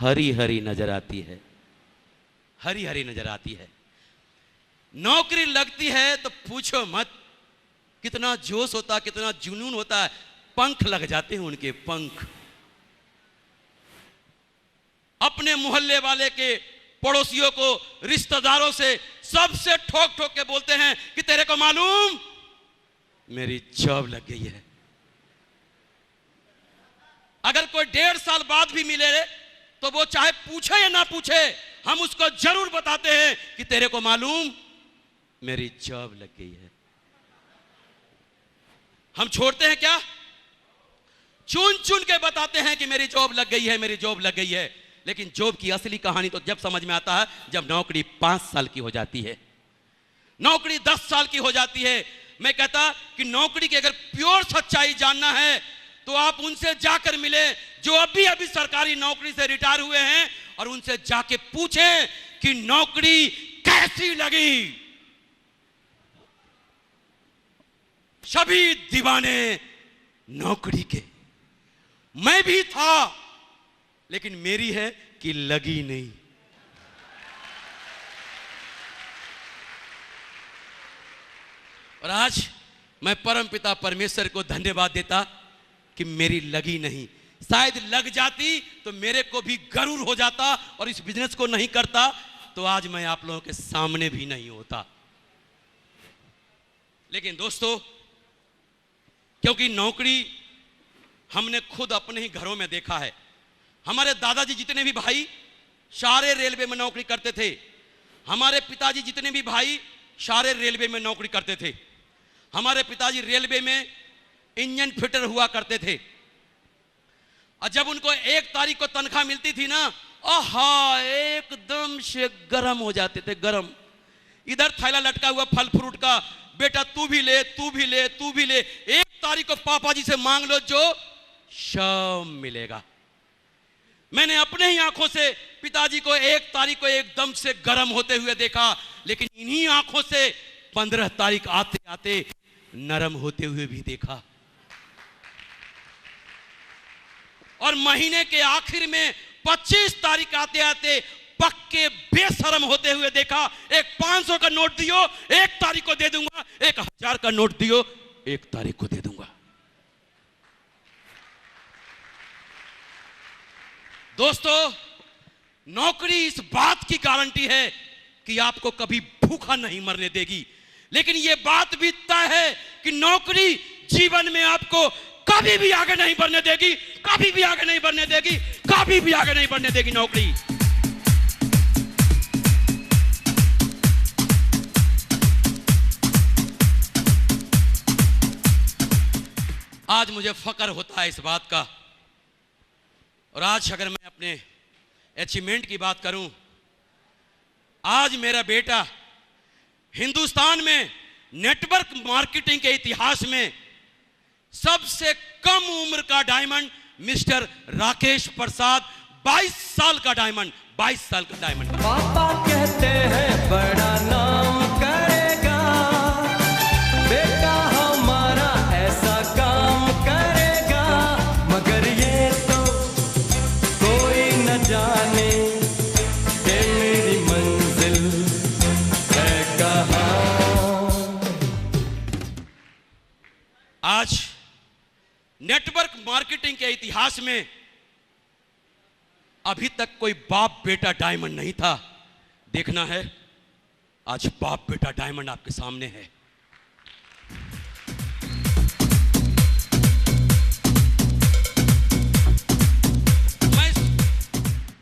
हरी हरी नजर आती है, हरी हरी नजर आती है। नौकरी लगती है तो पूछो मत, कितना जोश होता, कितना जुनून होता है। पंख लग जाते हैं उनके, पंख। अपने मोहल्ले वाले के, पड़ोसियों को, रिश्तेदारों से, सबसे ठोक ठोक के बोलते हैं कि तेरे को मालूम मेरी जॉब लग गई है। अगर कोई 1.5 साल बाद भी मिले तो वो चाहे पूछे या ना पूछे, हम उसको जरूर बताते हैं कि तेरे को मालूम मेरी जॉब लग गई है। हम छोड़ते हैं क्या? चुन चुन के बताते हैं कि मेरी जॉब लग गई है, मेरी जॉब लग गई है। लेकिन जॉब की असली कहानी तो जब समझ में आता है जब नौकरी 5 साल की हो जाती है, नौकरी 10 साल की हो जाती है। मैं कहता कि नौकरी की अगर प्योर सच्चाई जानना है तो आप उनसे जाकर मिले जो अभी अभी सरकारी नौकरी से रिटायर हुए हैं, और उनसे जाके पूछें कि नौकरी कैसी लगी। सभी दीवाने नौकरी के, मैं भी था, लेकिन मेरी है कि लगी नहीं। और आज मैं परमपिता परमेश्वर को धन्यवाद देता कि मेरी लगी नहीं। शायद लग जाती तो मेरे को भी गरूर हो जाता और इस बिजनेस को नहीं करता तो आज मैं आप लोगों के सामने भी नहीं होता। लेकिन दोस्तों, क्योंकि नौकरी हमने खुद अपने ही घरों में देखा है। हमारे दादाजी जितने भी भाई सारे रेलवे में नौकरी करते थे। हमारे पिताजी जितने भी भाई सारे रेलवे में नौकरी करते थे। हमारे पिताजी रेलवे में इंजन फिटर हुआ करते थे। और जब उनको 1 तारीख को तनख्वाह मिलती थी ना, आहा, एकदम से गरम हो जाते थे, गरम। इधर थैला लटका हुआ फल फ्रूट का, बेटा तू भी ले, तू भी ले, तू भी ले। 1 तारीख को पापा जी से मांग लो जो शाम मिलेगा। मैंने अपने ही आंखों से पिताजी को 1 तारीख को एकदम से गर्म होते हुए देखा, लेकिन इन्हीं आंखों से 15 तारीख आते आते नरम होते हुए भी देखा। और महीने के आखिर में 25 तारीख आते आते पक्के बेशरम होते हुए देखा। एक 500 का नोट दियो, 1 तारीख को दे दूंगा। 1000 का नोट दियो, 1 तारीख को दे दूंगा। दोस्तों, नौकरी इस बात की गारंटी है कि आपको कभी भूखा नहीं मरने देगी। लेकिन यह बात भी तय है कि नौकरी जीवन में आपको कभी भी आगे नहीं बढ़ने देगी, कभी भी आगे नहीं बढ़ने देगी, कभी भी आगे नहीं बढ़ने देगी नौकरी। आज मुझे फक्र होता है इस बात का। और आज अगर मैं अपने अचीवमेंट की बात करूं, आज मेरा बेटा हिंदुस्तान में नेटवर्क मार्केटिंग के इतिहास में सबसे कम उम्र का डायमंड मिस्टर राकेश प्रसाद, 22 साल का डायमंड, 22 साल का डायमंड। पापा कहते हैं बड़ा नाम करेगा, बेटा हमारा ऐसा काम करेगा, मगर ये तो कोई न जाने कि मेरी मंजिल है कहाँ। आज नेटवर्क मार्केटिंग के इतिहास में अभी तक कोई बाप बेटा डायमंड नहीं था। देखना है, आज बाप बेटा डायमंड आपके सामने है।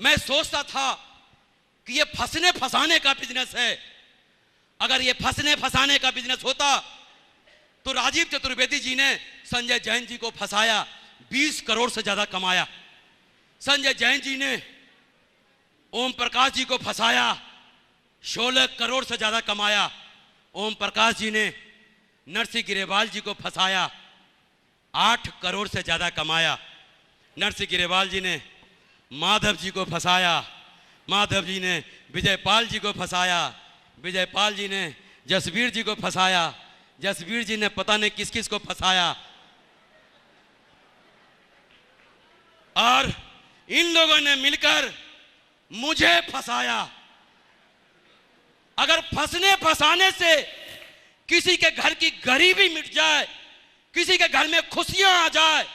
मैं सोचता था कि ये फंसने फंसाने का बिजनेस है। अगर ये फंसने फंसाने का बिजनेस होता तो राजीव चतुर्वेदी जी ने संजय जैन जी को फंसाया, 20 करोड़ से ज्यादा कमाया। संजय जैन जी ने ओम प्रकाश जी को फंसाया, 16 करोड़ से ज्यादा कमाया। ओम प्रकाश जी ने नरसिंह गिरेवाल जी को फंसाया, 8 करोड़ से ज्यादा कमाया। नरसिंह गिरेवाल जी ने माधव जी को फंसाया, माधव जी ने विजयपाल जी को फंसाया, विजयपाल जी ने जसवीर जी को फंसाया, जसवीर जी ने पता नहीं किस किस को फंसाया। और इन लोगों ने मिलकर मुझे फंसाया। अगर फंसने फंसाने से किसी के घर की गरीबी मिट जाए, किसी के घर में खुशियां आ जाए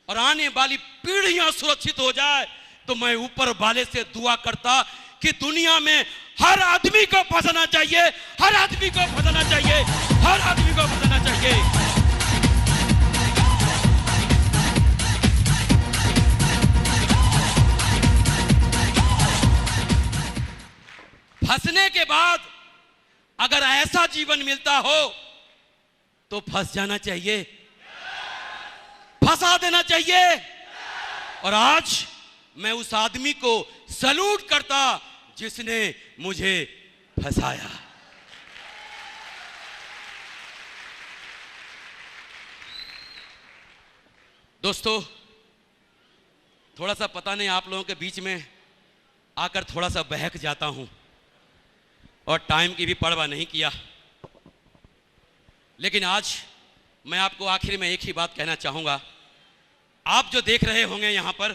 और आने वाली पीढ़ियां सुरक्षित हो जाए, तो मैं ऊपर वाले से दुआ करता कि दुनिया में हर आदमी को फंसना चाहिए, हर आदमी को फंसना चाहिए, हर आदमी को फंसना चाहिए। फंसने के बाद अगर ऐसा जीवन मिलता हो तो फंस जाना चाहिए, फंसा देना चाहिए। और आज मैं उस आदमी को सैल्यूट करता जिसने मुझे फंसाया। दोस्तों, थोड़ा सा पता नहीं आप लोगों के बीच में आकर थोड़ा सा बहक जाता हूं और टाइम की भी परवाह नहीं किया, लेकिन आज मैं आपको आखिर में एक ही बात कहना चाहूंगा। आप जो देख रहे होंगे यहां पर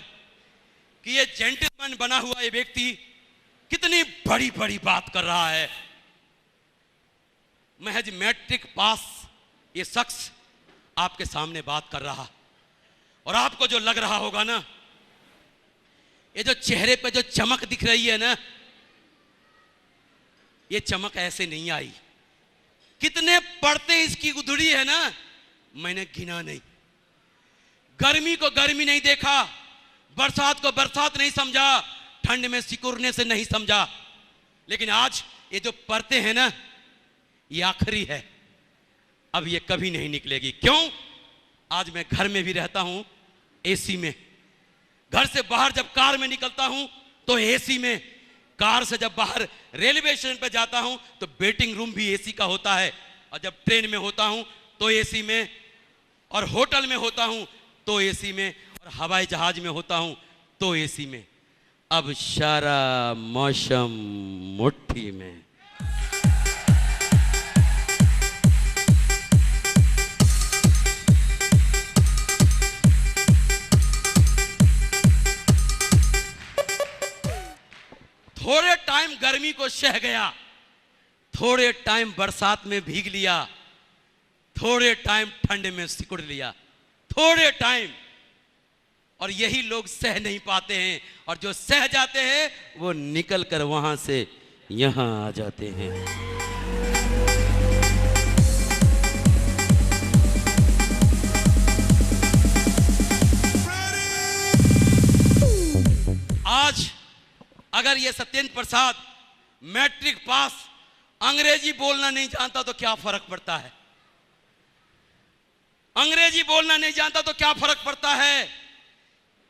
कि ये जेंटलमैन बना हुआ ये व्यक्ति कितनी बड़ी बड़ी बात कर रहा है। महज मैट्रिक पास ये शख्स आपके सामने बात कर रहा, और आपको जो लग रहा होगा ना, ये जो चेहरे पे जो चमक दिख रही है ना, ये चमक ऐसे नहीं आई। कितने पढ़ते इसकी गुदड़ी है ना, मैंने गिना नहीं। गर्मी को गर्मी नहीं देखा, बरसात को बरसात नहीं समझा, ठंड में सिकुड़ने से नहीं समझा, लेकिन आज ये जो पढ़ते हैं ना, ये आखिरी है, अब ये कभी नहीं निकलेगी। क्यों? आज मैं घर में भी रहता हूं एसी में, घर से बाहर जब कार में निकलता हूं तो एसी में, कार से जब बाहर रेलवे स्टेशन पर जाता हूं तो वेटिंग रूम भी एसी का होता है, और जब ट्रेन में होता हूं तो एसी में, और होटल में होता हूं तो एसी में, और हवाई जहाज में होता हूं तो एसी में। अब सारा मौसम मुट्ठी में। थोड़े टाइम गर्मी को सह गया, थोड़े टाइम बरसात में भीग लिया, थोड़े टाइम ठंड में सिकुड़ लिया, थोड़े टाइम। और यही लोग सह नहीं पाते हैं, और जो सह जाते हैं वो निकल कर वहां से यहां आ जाते हैं। आज अगर ये सत्येंद्र प्रसाद मैट्रिक पास अंग्रेजी बोलना नहीं जानता तो क्या फर्क पड़ता है? अंग्रेजी बोलना नहीं जानता तो क्या फर्क पड़ता है?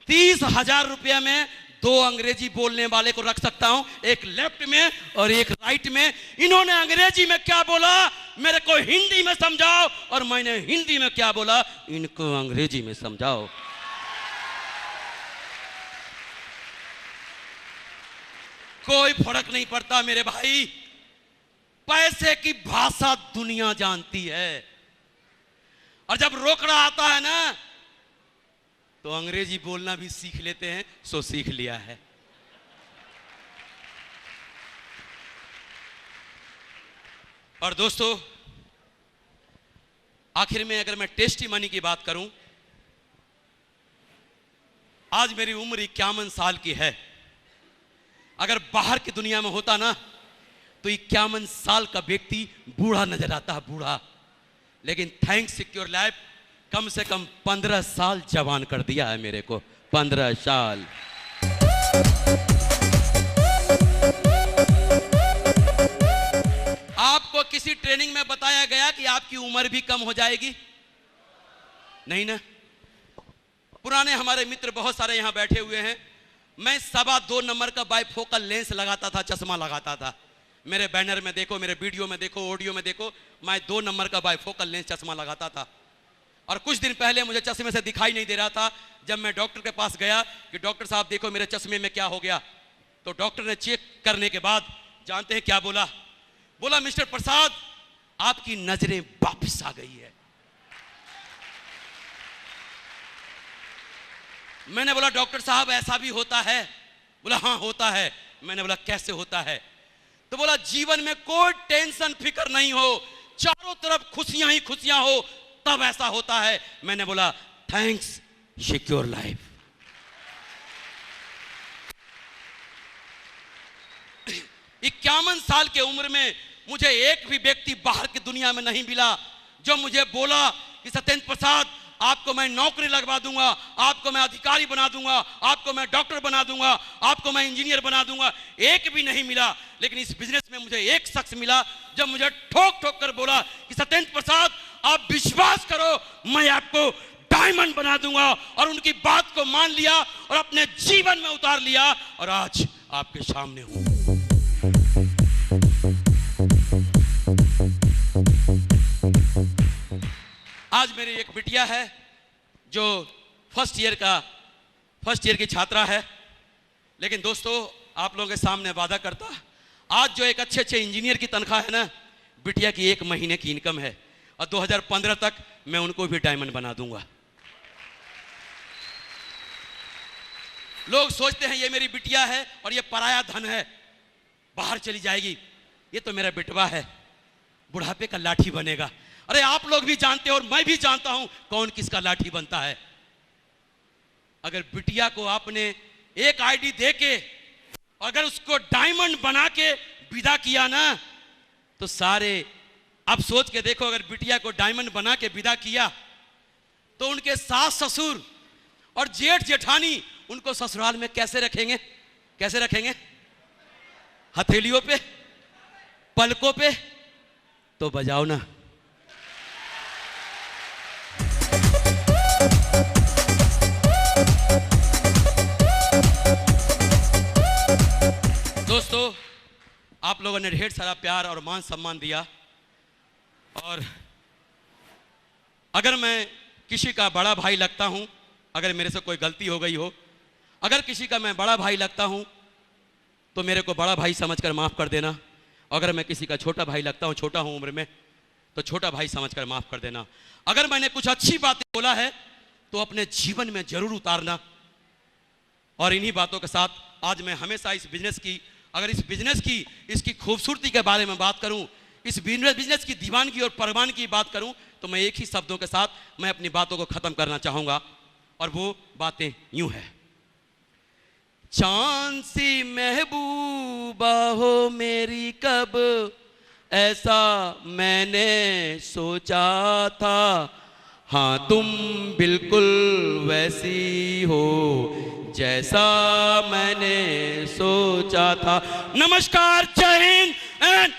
30,000 रुपया में 2 अंग्रेजी बोलने वाले को रख सकता हूं, एक लेफ्ट में और एक राइट में। इन्होंने अंग्रेजी में क्या बोला मेरे को हिंदी में समझाओ, और मैंने हिंदी में क्या बोला इनको अंग्रेजी में समझाओ। कोई फर्क नहीं पड़ता मेरे भाई, पैसे की भाषा दुनिया जानती है, और जब रोकड़ा आता है ना तो अंग्रेजी बोलना भी सीख लेते हैं। सो सीख लिया है। और दोस्तों, आखिर में अगर मैं टेस्टी मनी की बात करूं, आज मेरी उम्र 51 साल की है। अगर बाहर की दुनिया में होता ना तो 51 साल का व्यक्ति बूढ़ा नजर आता है, बूढ़ा। लेकिन थैंक्स सिक्योर लाइफ कम से कम 15 साल जवान कर दिया है मेरे को, 15 साल। आपको किसी ट्रेनिंग में बताया गया कि आपकी उम्र भी कम हो जाएगी? नहीं ना। पुराने हमारे मित्र बहुत सारे यहां बैठे हुए हैं। मैं 2.25 नंबर का बाइफोकल लेंस लगाता था, चश्मा लगाता था। मेरे बैनर में देखो, मेरे वीडियो में देखो, ऑडियो में देखो, मैं 2 नंबर का बाइफोकल लेंस चश्मा लगाता था। और कुछ दिन पहले मुझे चश्मे से दिखाई नहीं दे रहा था। जब मैं डॉक्टर के पास गया कि डॉक्टर साहब देखो मेरे चश्मे में क्या हो गया, तो डॉक्टर ने चेक करने के बाद जानते हैं क्या बोला? बोला मिस्टर प्रसाद आपकी नजरें वापस आ गई है। मैंने बोला डॉक्टर साहब ऐसा भी होता है? बोला हाँ होता है। मैंने बोला कैसे होता है? तो बोला जीवन में कोई टेंशन फिक्र नहीं हो, चारों तरफ खुशियां ही खुशियां हो, तब ऐसा होता है। मैंने बोला थैंक्स, सिक्योर लाइफ। 51 साल के उम्र में मुझे एक भी व्यक्ति बाहर की दुनिया में नहीं मिला जो मुझे बोला कि सत्येंद्र प्रसाद आपको मैं नौकरी लगवा दूंगा, आपको मैं अधिकारी बना दूंगा, आपको मैं डॉक्टर बना दूंगा, आपको मैं इंजीनियर बना दूंगा। एक भी नहीं मिला। लेकिन इस बिजनेस में मुझे एक शख्स मिला जब मुझे ठोक ठोक कर बोला कि सत्येंद्र प्रसाद आप विश्वास करो, मैं आपको डायमंड बना दूंगा। और उनकी बात को मान लिया और अपने जीवन में उतार लिया और आज आपके सामने हूं। आज मेरी एक बिटिया है जो फर्स्ट ईयर की छात्रा है। लेकिन दोस्तों आप लोगों के सामने वादा करता, आज जो एक अच्छे इंजीनियर की तनख्वाह है ना, बिटिया की 1 महीने की इनकम है। और 2015 तक मैं उनको भी डायमंड बना दूंगा। लोग सोचते हैं ये मेरी बिटिया है और ये पराया धन है, बाहर चली जाएगी। ये तो मेरा बेटवा है, बुढ़ापे का लाठी बनेगा। अरे आप लोग भी जानते हो और मैं भी जानता हूं कौन किसका लाठी बनता है। अगर बिटिया को आपने एक आईडी देके अगर उसको डायमंड बना के विदा किया ना, तो सारे, आप सोच के देखो, अगर बिटिया को डायमंड बना के विदा किया तो उनके सास ससुर और जेठ जेठानी उनको ससुराल में कैसे रखेंगे? कैसे रखेंगे? हथेलियों पे, पलकों पे। तो बजाओ ना। दोस्तों आप लोगों ने ढेर सारा प्यार और मान सम्मान दिया। और अगर मैं किसी का बड़ा भाई लगता हूं, अगर मेरे से कोई गलती हो गई हो, अगर किसी का मैं बड़ा भाई लगता हूं तो मेरे को बड़ा भाई समझकर माफ़ कर देना। अगर मैं किसी का छोटा भाई लगता हूं, छोटा हूं उम्र में, तो छोटा भाई समझकर माफ़ कर देना। अगर मैंने कुछ अच्छी बातें बोला है तो अपने जीवन में जरूर उतारना। और इन्हीं बातों के साथ आज मैं हमेशा इस बिजनेस की, अगर इस बिजनेस की, इसकी खूबसूरती के बारे में बात करूं, इस बिजनेस की दीवानगी और परवान की बात करूं, तो मैं एक ही शब्दों के साथ मैं अपनी बातों को खत्म करना चाहूंगा। और वो बातें यूं है, चांद सी महबूबा हो मेरी, कब ऐसा मैंने सोचा था। हाँ तुम बिल्कुल वैसी हो जैसा मैंने सोचा था। नमस्कार, जय हिंद एंड